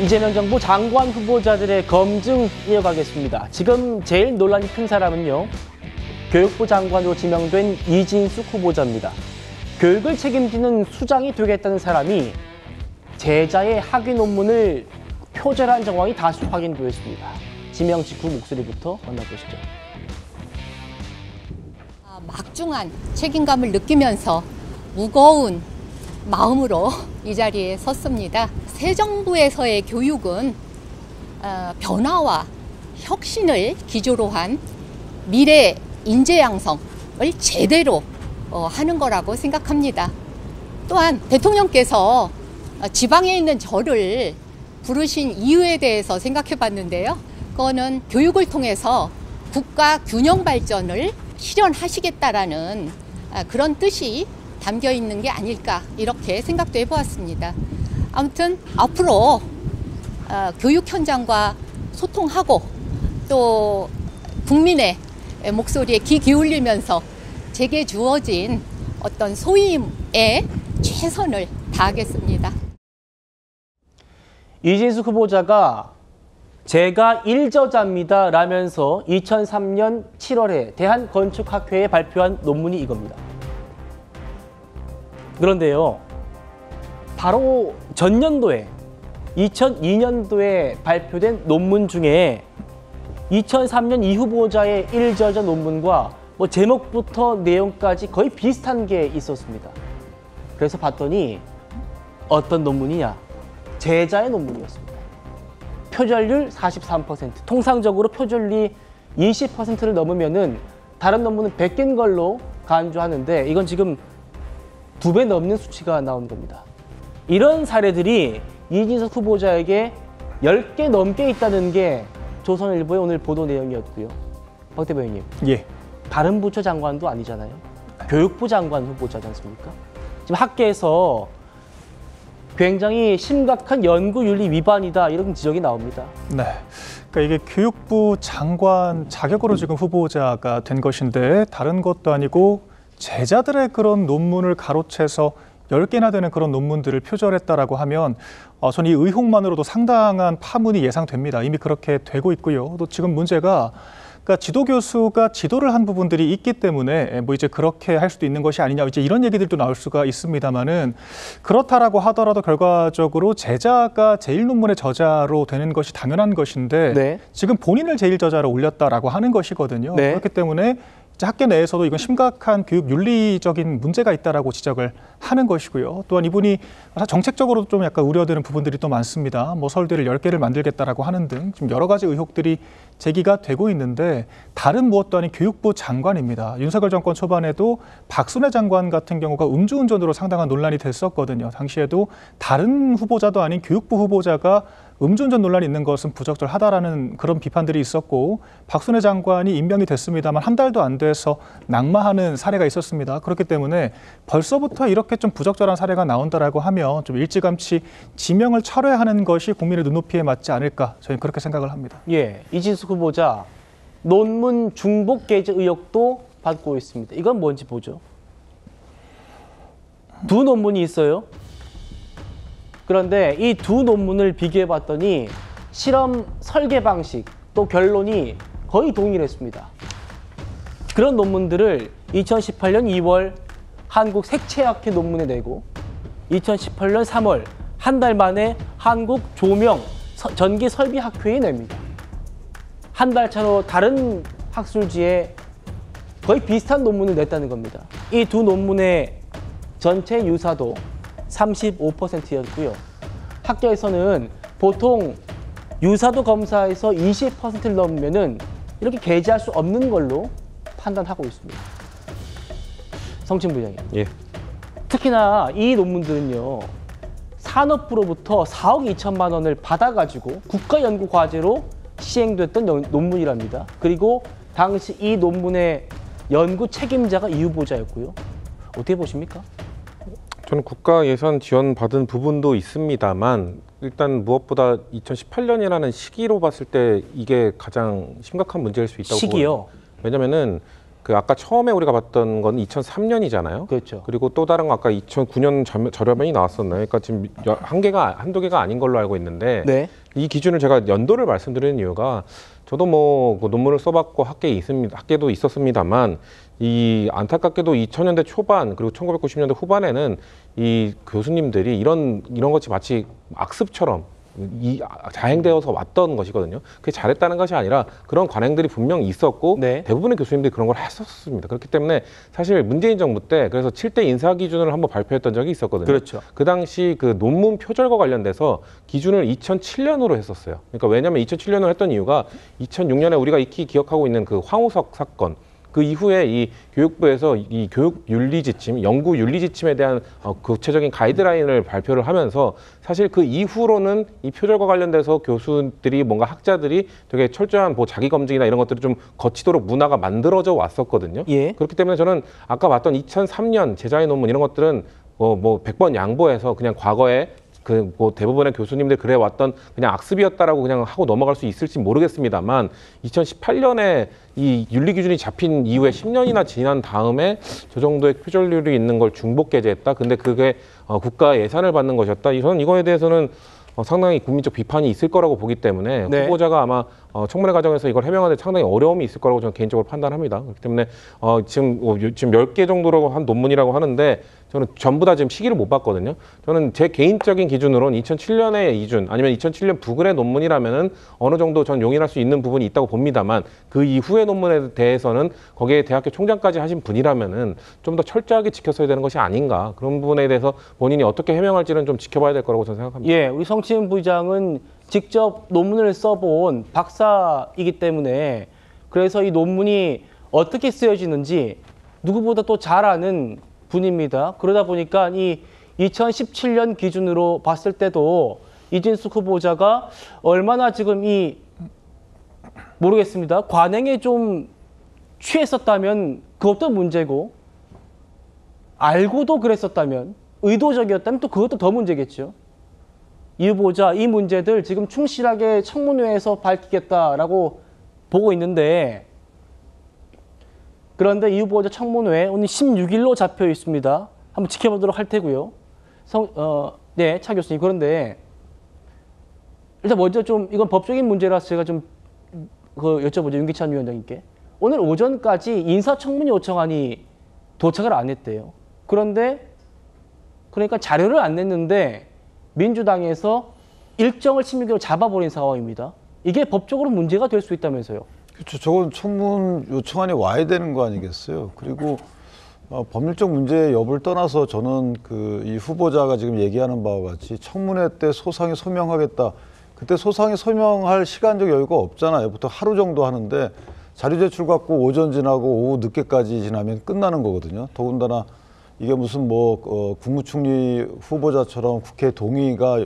이재명 정부 장관 후보자들의 검증 이어가겠습니다. 지금 제일 논란이 큰 사람은요, 교육부 장관으로 지명된 이진숙 후보자입니다. 교육을 책임지는 수장이 되겠다는 사람이 제자의 학위 논문을 표절한 정황이 다수 확인되었습니다. 지명 직후 목소리부터 만나보시죠. 막중한 책임감을 느끼면서 무거운 마음으로 이 자리에 섰습니다. 새 정부에서의 교육은 변화와 혁신을 기조로 한 미래 인재 양성을 제대로 하는 거라고 생각합니다. 또한 대통령께서 지방에 있는 저를 부르신 이유에 대해서 생각해 봤는데요. 그거는 교육을 통해서 국가 균형 발전을 실현하시겠다라는 그런 뜻이 담겨 있는 게 아닐까 이렇게 생각도 해보았습니다. 아무튼 앞으로 교육 현장과 소통하고 또 국민의 목소리에 귀 기울이면서 제게 주어진 어떤 소임에 최선을 다하겠습니다. 이진숙 후보자가 제가 일저자입니다 라면서 2003년 7월에 대한건축학회에 발표한 논문이 이겁니다. 그런데요, 바로 전년도에 2002년도에 발표된 논문 중에 2003년 이 후보자의 일저자 논문과 제목부터 내용까지 거의 비슷한 게 있었습니다. 그래서 봤더니 어떤 논문이냐? 제자의 논문이었습니다. 표절률 43%. 통상적으로 표절률이 20%를 넘으면은 다른 논문은 100개인 걸로 간주하는데 이건 지금 2배 넘는 수치가 나온 겁니다. 이런 사례들이 이진숙 후보자에게 10개 넘게 있다는 게 조선일보의 오늘 보도 내용이었고요. 박 대변인님. 예. 다른 부처 장관도 아니잖아요. 교육부 장관 후보자지 않습니까? 지금 학계에서 굉장히 심각한 연구윤리 위반이다 이런 지적이 나옵니다. 네. 그러니까 이게 교육부 장관 자격으로 지금 후보자가 된 것인데 다른 것도 아니고 제자들의 그런 논문을 가로채서 10개나 되는 그런 논문들을 표절했다라고 하면 저는 이 의혹만으로도 상당한 파문이 예상됩니다. 이미 그렇게 되고 있고요. 또 지금 문제가 그러니까 지도 교수가 지도를 한 부분들이 있기 때문에 이제 그렇게 할 수도 있는 것이 아니냐 이제 이런 얘기들도 나올 수가 있습니다만은 그렇다라고 하더라도 결과적으로 제자가 제일 논문의 저자로 되는 것이 당연한 것인데 네. 지금 본인을 제일 저자로 올렸다라고 하는 것이거든요. 네. 그렇기 때문에 학계 내에서도 이건 심각한 교육 윤리적인 문제가 있다라고 지적을 하는 것이고요. 또한 이분이 정책적으로 좀 약간 우려되는 부분들이 또 많습니다. 서울대를 10개를 만들겠다라고 하는 등 지금 여러 가지 의혹들이 제기가 되고 있는데 다른 무엇도 아닌 교육부 장관입니다. 윤석열 정권 초반에도 박순애 장관 같은 경우가 음주운전으로 상당한 논란이 됐었거든요. 당시에도 다른 후보자도 아닌 교육부 후보자가 음주운전 논란이 있는 것은 부적절하다라는 그런 비판들이 있었고 박순애 장관이 임명이 됐습니다만 한 달도 안 돼서 낙마하는 사례가 있었습니다. 그렇기 때문에 벌써부터 이렇게 좀 부적절한 사례가 나온다라고 하면 좀 일찌감치 지명을 철회하는 것이 국민의 눈높이에 맞지 않을까 저는 그렇게 생각을 합니다. 예, 이진숙 후보자 논문 중복 게재 의혹도 받고 있습니다. 이건 뭔지 보죠. 두 논문이 있어요. 그런데 이 두 논문을 비교해 봤더니 실험 설계 방식 또 결론이 거의 동일했습니다. 그런 논문들을 2018년 2월 한국 색채학회 논문에 내고 2018년 3월 한 달 만에 한국 조명 전기 설비 학회에 냅니다. 한 달 차로 다른 학술지에 거의 비슷한 논문을 냈다는 겁니다. 이 두 논문의 전체 유사도 35%였고요. 학계에서는 보통 유사도 검사에서 20%를 넘으면은 이렇게 게재할 수 없는 걸로 판단하고 있습니다. 성진 부장님. 예. 특히나 이 논문들은요. 산업부로부터 4억 2천만 원을 받아가지고 국가연구과제로 시행됐던 논문이랍니다. 그리고 당시 이 논문의 연구 책임자가 이 후보자였고요. 어떻게 보십니까? 저는 국가 예산 지원 받은 부분도 있습니다만 일단 무엇보다 2018년이라는 시기로 봤을 때 이게 가장 심각한 문제일 수 있다고 시기요? 보여요. 왜냐면은 그 아까 처음에 우리가 봤던 건 2003년이잖아요. 그렇죠. 그리고 또 다른 거 아까 2009년 저렴연이 나왔었나요? 그러니까 지금 한두 개가 아닌 걸로 알고 있는데 네. 이 기준을 제가 연도를 말씀드리는 이유가 저도 뭐 그 논문을 써봤고 학계도 있었습니다만 이 안타깝게도 2000년대 초반 그리고 1990년대 후반에는 이 교수님들이 이런 것이 마치 악습처럼 자행되어서 왔던 것이거든요. 그게 잘했다는 것이 아니라 그런 관행들이 분명히 있었고 네. 대부분의 교수님들이 그런 걸 했었습니다. 그렇기 때문에 사실 문재인 정부 때 그래서 7대 인사 기준을 한번 발표했던 적이 있었거든요. 그렇죠. 그 당시 그 논문 표절과 관련돼서 기준을 2007년으로 했었어요. 그러니까 왜냐하면 2007년으로 했던 이유가 2006년에 우리가 익히 기억하고 있는 그 황우석 사건 그 이후에 이 교육부에서 이 교육 윤리 지침, 연구 윤리 지침에 대한 구체적인 가이드라인을 발표를 하면서 사실 그 이후로는 이 표절과 관련돼서 교수들이 뭔가 학자들이 되게 철저한 뭐 자기 검증이나 이런 것들을 좀 거치도록 문화가 만들어져 왔었거든요. 예. 그렇기 때문에 저는 아까 봤던 2003년 제자의 논문 이런 것들은 뭐 100번 양보해서 그냥 과거에 그 뭐 대부분의 교수님들 그래 왔던 그냥 악습이었다라고 그냥 하고 넘어갈 수 있을지 모르겠습니다만 2018년에 이 윤리 기준이 잡힌 이후에 10년이나 지난 다음에 저 정도의 표절률이 있는 걸 중복 게재했다. 근데 그게 국가 예산을 받는 것이었다. 저는 이거에 대해서는 상당히 국민적 비판이 있을 거라고 보기 때문에 네. 후보자가 아마 청문회 과정에서 이걸 해명하는데 상당히 어려움이 있을 거라고 저는 개인적으로 판단합니다. 그렇기 때문에 지금 10개 정도로 한 논문이라고 하는데 저는 전부 다 지금 시기를 못 봤거든요. 저는 제 개인적인 기준으로는 2007년의 이준 아니면 2007년 부글의 논문이라면은 어느 정도 전 용인할 수 있는 부분이 있다고 봅니다만 그 이후의 논문에 대해서는 거기에 대학교 총장까지 하신 분이라면은 좀 더 철저하게 지켰어야 되는 것이 아닌가 그런 부분에 대해서 본인이 어떻게 해명할지는 좀 지켜봐야 될 거라고 저는 생각합니다. 예, 우리 성치은 부장은 직접 논문을 써본 박사이기 때문에 그래서 이 논문이 어떻게 쓰여지는지 누구보다 또 잘 아는 분입니다. 그러다 보니까 이 2017년 기준으로 봤을 때도 이진숙 후보자가 얼마나 지금 모르겠습니다. 관행에 좀 취했었다면 그것도 문제고 알고도 그랬었다면 의도적이었다면 또 그것도 더 문제겠죠. 이 후보자 이 문제들 지금 충실하게 청문회에서 밝히겠다라고 보고 있는데 그런데 이 후보자 청문회 오늘 16일로 잡혀 있습니다. 한번 지켜보도록 할 테고요. 네, 차 교수님. 그런데 일단 먼저 좀 이건 법적인 문제라서 제가 좀 여쭤보죠. 윤기찬 위원장님께. 오늘 오전까지 인사청문회 요청안이 도착을 안 했대요. 그러니까 자료를 안 냈는데 민주당에서 일정을 16일로 잡아버린 상황입니다. 이게 법적으로 문제가 될 수 있다면서요. 그렇죠. 저건 청문 요청안이 와야 되는 거 아니겠어요. 그리고 법률적 문제 여부를 떠나서 저는 이 후보자가 지금 얘기하는 바와 같이 청문회 때 소상히 소명하겠다. 그때 소상히 소명할 시간적 여유가 없잖아요. 보통 하루 정도 하는데 자료 제출 갖고 오전 지나고 오후 늦게까지 지나면 끝나는 거거든요. 더군다나 이게 무슨 국무총리 후보자처럼 국회 동의가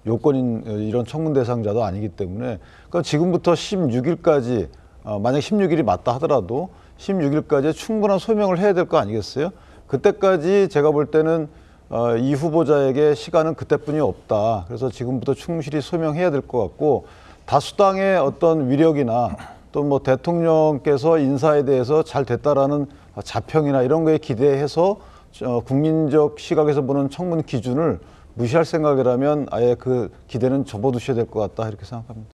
요건인 이런 청문 대상자도 아니기 때문에 그러니까 지금부터 16일까지 만약 16일이 맞다 하더라도 16일까지 충분한 소명을 해야 될 거 아니겠어요? 그때까지 제가 볼 때는 이 후보자에게 시간은 그때뿐이 없다. 그래서 지금부터 충실히 소명해야 될 것 같고 다수당의 어떤 위력이나 또 대통령께서 인사에 대해서 잘 됐다라는 자평이나 이런 거에 기대해서 국민적 시각에서 보는 청문 기준을 무시할 생각이라면 아예 그 기대는 접어두셔야 될 것 같다 이렇게 생각합니다.